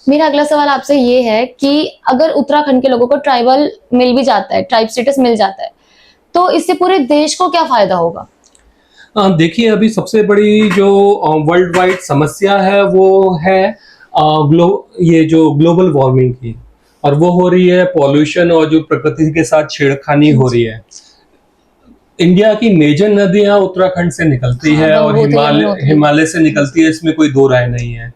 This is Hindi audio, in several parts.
मेरा अगला सवाल आपसे ये है कि अगर उत्तराखंड के लोगों को ट्राइबल मिल भी जाता है, ट्राइब स्टेटस मिल जाता है, तो इससे पूरे देश को क्या फायदा होगा? देखिए, अभी सबसे बड़ी जो वर्ल्ड वाइड समस्या है वो है ये जो ग्लोबल वार्मिंग की, और वो हो रही है पॉल्यूशन और जो प्रकृति के साथ छेड़खानी हो रही है। इंडिया की मेजर नदियां उत्तराखंड से निकलती हाँ, है और गंगोत्री, यमुनोत्री। हिमालय से निकलती है, इसमें कोई दो राय नहीं है।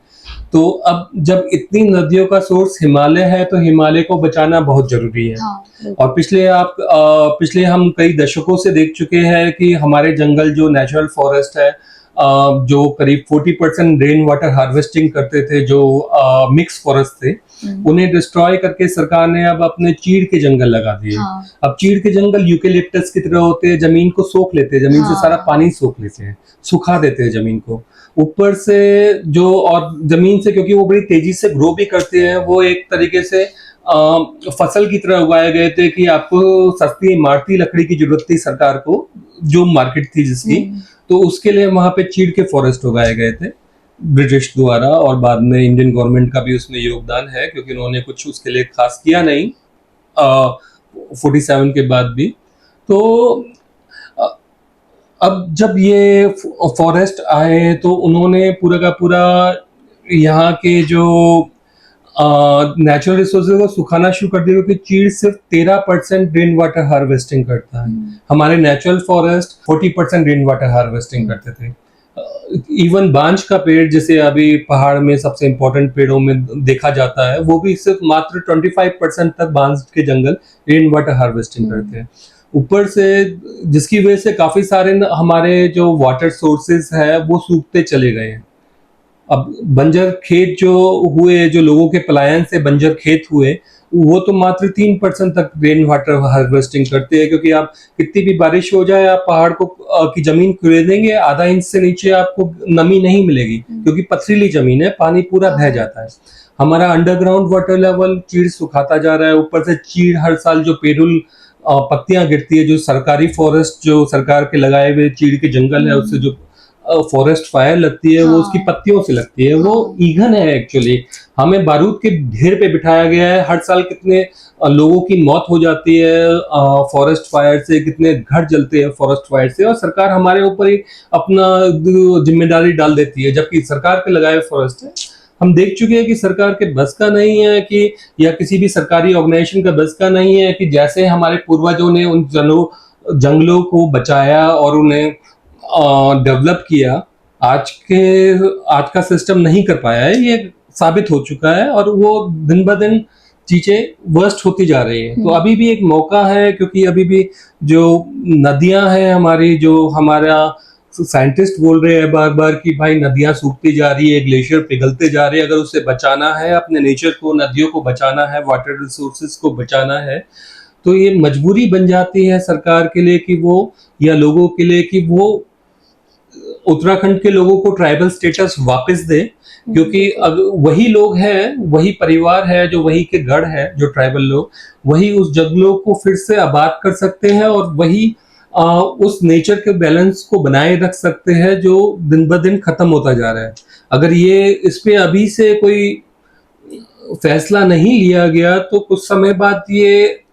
तो अब जब इतनी नदियों का सोर्स हिमालय है तो हिमालय को बचाना बहुत जरूरी है। हाँ, और पिछले हम कई दशकों से देख चुके हैं कि हमारे जंगल जो नेचुरल फॉरेस्ट है, जो करीब 40% रेन वाटर हार्वेस्टिंग करते थे, जो मिक्स फॉरेस्ट थे, उन्हें डिस्ट्रॉय करके सरकार ने अब अपने चीड़ के जंगल लगा दिए। हाँ। अब चीड़ के जंगल यूकेलिप्टस की तरह होते हैं, जमीन को सोख लेते हैं, जमीन से सारा पानी सोख लेते हैं, सुखा देते हैं जमीन को। ऊपर से जो, और जमीन से क्योंकि वो बड़ी तेजी से ग्रो भी करते हैं, वो एक तरीके से फसल की तरह उगाए गए थे कि आपको सस्ती इमारती लकड़ी की जरूरत थी सरकार को, जो मार्केट थी जिसकी, तो उसके लिए वहां पे चीड़ के फॉरेस्ट उगाए गए थे ब्रिटिश द्वारा, और बाद में इंडियन गवर्नमेंट का भी उसमें योगदान है क्योंकि उन्होंने कुछ उसके लिए खास किया नहीं 47 के बाद भी। तो अब जब ये फॉरेस्ट आए तो उन्होंने पूरा का पूरा यहाँ के जो नेचुरल रिसोर्सेज को सुखाना शुरू कर दिया, क्योंकि चीड़ सिर्फ 13% रेन वाटर हार्वेस्टिंग करता है। हमारे natural forest 40% rain water harvesting करते थे। इवन बांज का पेड़, जिसे अभी पहाड़ में सबसे इंपॉर्टेंट पेड़ों में देखा जाता है, वो भी सिर्फ मात्र 25% तक बांज के जंगल रेन वाटर हार्वेस्टिंग करते हैं। ऊपर से जिसकी वजह से काफी सारे हमारे जो वाटर सोर्सेज है वो सूखते चले गए हैं। अब बंजर खेत जो हुए, जो लोगों के पलायन से बंजर खेत हुए, वो तो मात्र 3% तक रेन वाटर हार्वेस्टिंग करते हैं, क्योंकि आप कितनी भी बारिश हो जाए, आप पहाड़ को की जमीन कुरेदेंगे, आधा इंच से नीचे आपको नमी नहीं मिलेगी, क्योंकि पथरीली जमीन है, पानी पूरा बह जाता है। हमारा अंडरग्राउंड वाटर लेवल चीड़ सुखाता जा रहा है। ऊपर से चीड़ हर साल जो पेरुल पत्तियां गिरती है, जो सरकारी फॉरेस्ट, जो सरकार के लगाए हुए चीड़ के जंगल है, उससे जो फॉरेस्ट फायर लगती है, वो उसकी पत्तियों से लगती है। वो ईंधन है एक्चुअली। हमें बारूद के ढेर पे बिठाया गया है। हर साल कितने लोगों की मौत हो जाती है फॉरेस्ट फायर से, कितने घर जलते हैं फॉरेस्ट फायर से, और सरकार हमारे ऊपर ही अपना जिम्मेदारी डाल देती है, जबकि सरकार के लगाए फॉरेस्ट है। हम देख चुके हैं कि सरकार के बस का नहीं है कि, या किसी भी सरकारी ऑर्गेनाइजेशन का बस का नहीं है कि जैसे हमारे पूर्वजों ने उन जंगलों को बचाया और उन्हें डेवलप किया, आज का सिस्टम नहीं कर पाया है, ये साबित हो चुका है, और वो दिन ब दिन चीजें वर्स्ट होती जा रही है। तो अभी भी एक मौका है, क्योंकि अभी भी जो नदियां हैं हमारी, जो हमारा साइंटिस्ट बोल रहे हैं बार बार कि भाई नदियां सूखती जा रही है, ग्लेशियर पिघलते जा रहे हैं, अगर उसे बचाना है, अपने नेचर को, नदियों को बचाना है, वाटर रिसोर्सेज को बचाना है, तो ये मजबूरी बन जाती है सरकार के लिए कि वो, या लोगों के लिए कि वो उत्तराखंड के लोगों को ट्राइबल स्टेटस वापस दे, क्योंकि अब वही लोग हैं, वही परिवार है, जो वही के गढ़ है, जो ट्राइबल लोग, वही उस जंगलों को फिर से आबाद कर सकते हैं, और वही उस नेचर के बैलेंस को बनाए रख सकते हैं जो दिन ब दिन खत्म होता जा रहा है। अगर ये इस पे अभी से कोई फैसला नहीं लिया गया तो कुछ समय बाद ये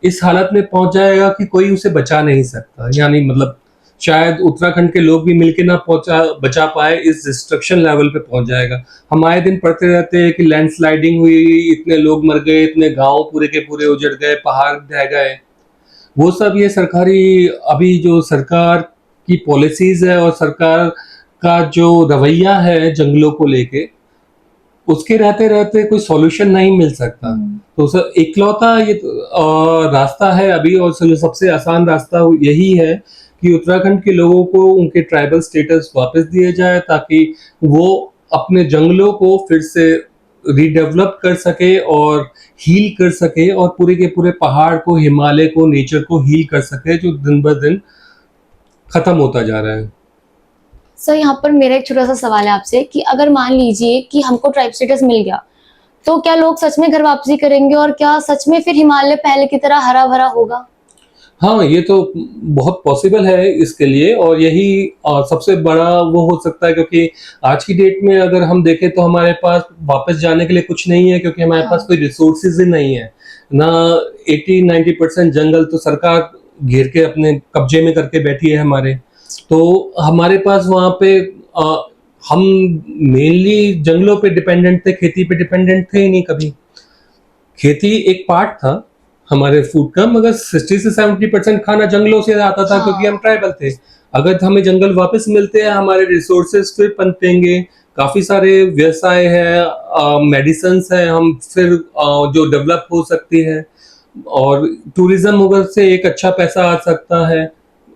इस हालत में पहुंच जाएगा कि कोई उसे बचा नहीं सकता। यानी मतलब शायद उत्तराखंड के लोग भी मिलके ना बचा पाए, इस डिस्ट्रक्शन लेवल पे पहुंच जाएगा। हम आए दिन पढ़ते रहते हैं कि लैंडस्लाइडिंग हुई, इतने लोग मर गए, इतने गांव पूरे के पूरे उजड़ गए, पहाड़ ढह गए। वो सब ये सरकारी, अभी जो सरकार की पॉलिसीज है और सरकार का जो रवैया है जंगलों को लेके, उसके रहते रहते कोई सॉल्यूशन नहीं मिल सकता। तो सर इकलौता ये रास्ता है अभी, और जो सबसे आसान रास्ता यही है कि उत्तराखंड के लोगों को उनके ट्राइबल स्टेटस वापस दिए जाए, ताकि वो अपने जंगलों को फिर से रीडेवलप कर सके और हील कर सके, और पूरे के पूरे पहाड़ को, हिमालय को, नेचर को हील कर सके, जो दिन ब दिन खत्म होता जा रहा है। सर, यहाँ पर मेरा एक छोटा सा सवाल है आपसे कि अगर मान लीजिए कि हमको ट्राइब स्टेटस मिल गया, तो क्या लोग सच में घर वापसी करेंगे, और क्या सच में फिर हिमालय पहले की तरह हरा भरा होगा? हाँ, ये तो बहुत पॉसिबल है इसके लिए, और यही सबसे बड़ा वो हो सकता है, क्योंकि आज की डेट में अगर हम देखें तो हमारे पास वापस जाने के लिए कुछ नहीं है, क्योंकि हमारे पास हाँ। कोई रिसोर्सेज ही नहीं है ना। 80-90% जंगल तो सरकार घेर के अपने कब्जे में करके बैठी है हमारे। तो हमारे पास वहाँ पे हम मेनली जंगलों पे डिपेंडेंट थे, खेती पे डिपेंडेंट थे ही नहीं कभी। खेती एक पार्ट था हमारे फूड का, मगर 60 से 70% खाना जंगलों से आता था, क्योंकि हम हाँ। ट्राइबल थे। अगर हमें जंगल वापस मिलते हैं, हमारे रिसोर्सेज फिर पनपेंगे, काफी सारे व्यवसाय है, मेडिसिन है, हम फिर जो डेवलप हो सकती है, और टूरिज्म उधर से एक अच्छा पैसा आ सकता है,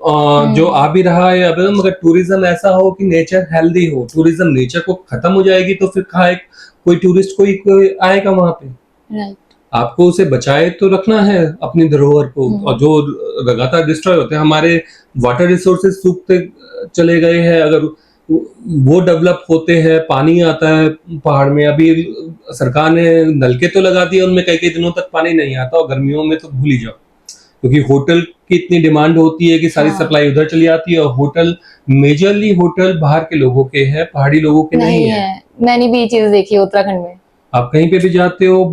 जो आ भी रहा है अब। मगर टूरिज्म ऐसा हो कि नेचर हेल्दी हो। टूरिज्म नेचर को खत्म हो जाएगी तो फिर कहाँ कोई टूरिस्ट कोई आएगा वहां पे। राइट। आपको उसे बचाए तो रखना है अपनी धरोहर को, और जो लगातार डिस्ट्रॉय होते हैं हमारे वाटर रिसोर्सेज सूखते चले गए हैं। अगर वो डेवलप होते हैं, पानी आता है पहाड़ में, अभी सरकार ने नलके तो लगा दिए, उनमें कई कई दिनों तक पानी नहीं आता, और गर्मियों में तो भूल ही जाओ, क्योंकि होटल की इतनी डिमांड होती है कि सारी हाँ। सप्लाई उधर चली आती है। और होटल मेजरली होटल बाहर के लोगों के हैं, पहाड़ी लोगों के नहीं है। मैंने भी ये चीज देखी है उत्तराखंड में। आप कहीं पे भी जाते हो,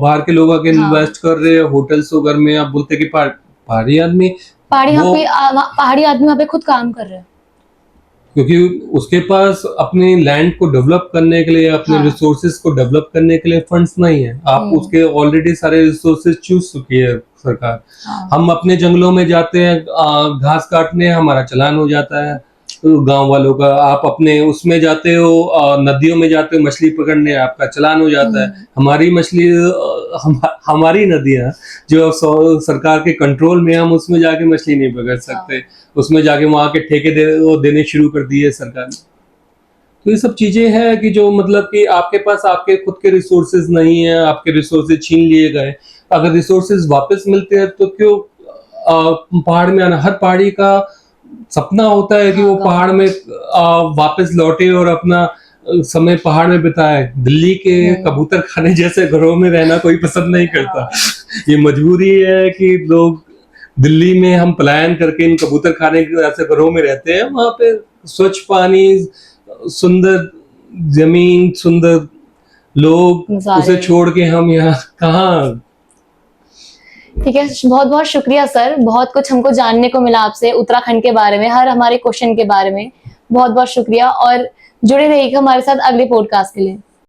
बाहर के लोग आके हाँ। इन्वेस्ट कर रहे हैं होटल्स वगैरह में, आप बोलते हैं कि पहाड़ी आदमी वो, पहाड़ी आदमी वहाँ पे खुद काम कर रहे हैं। क्योंकि उसके पास अपने लैंड को डेवलप करने के लिए, अपने हाँ। रिसोर्सेज को डेवलप करने के लिए फंड्स नहीं है। आप उसके ऑलरेडी सारे रिसोर्सेज चूज चुकी है सरकार। हाँ। हम अपने जंगलों में जाते हैं घास काटने, हमारा चालान हो जाता है गांव वालों का। आप अपने उसमें जाते हो, नदियों में जाते हो मछली पकड़ने, आपका चालान हो जाता है। हमारी मछली हमारी नदियां जो सरकार के कंट्रोल में, हम उसमें जाके मछली नहीं पकड़ सकते। उसमें जाके वहां के ठेके वो देने शुरू कर दिए सरकार ने। तो ये सब चीजें हैं कि जो मतलब कि आपके पास आपके खुद के रिसोर्सेज नहीं है, आपके रिसोर्सेज छीन लिए गए। अगर रिसोर्सेज वापस मिलते हैं तो क्यों पहाड़ में आना। हर पहाड़ी का सपना होता है कि वो पहाड़ में वापस लौटे और अपना समय पहाड़ में बिताए। दिल्ली के कबूतर खाने जैसे घरों में रहना कोई पसंद नहीं करता। ये मजबूरी है कि लोग दिल्ली में हम पलायन करके इन कबूतर खाने के ऐसे घरों में रहते हैं। वहां पे स्वच्छ पानी, सुंदर जमीन, सुंदर लोग, उसे छोड़ के हम यहाँ कहाँ। ठीक है, बहुत बहुत शुक्रिया सर। बहुत कुछ हमको जानने को मिला आपसे उत्तराखंड के बारे में, हर हमारे क्वेश्चन के बारे में। बहुत बहुत शुक्रिया, और जुड़े रहिएगा हमारे साथ अगले पॉडकास्ट के लिए।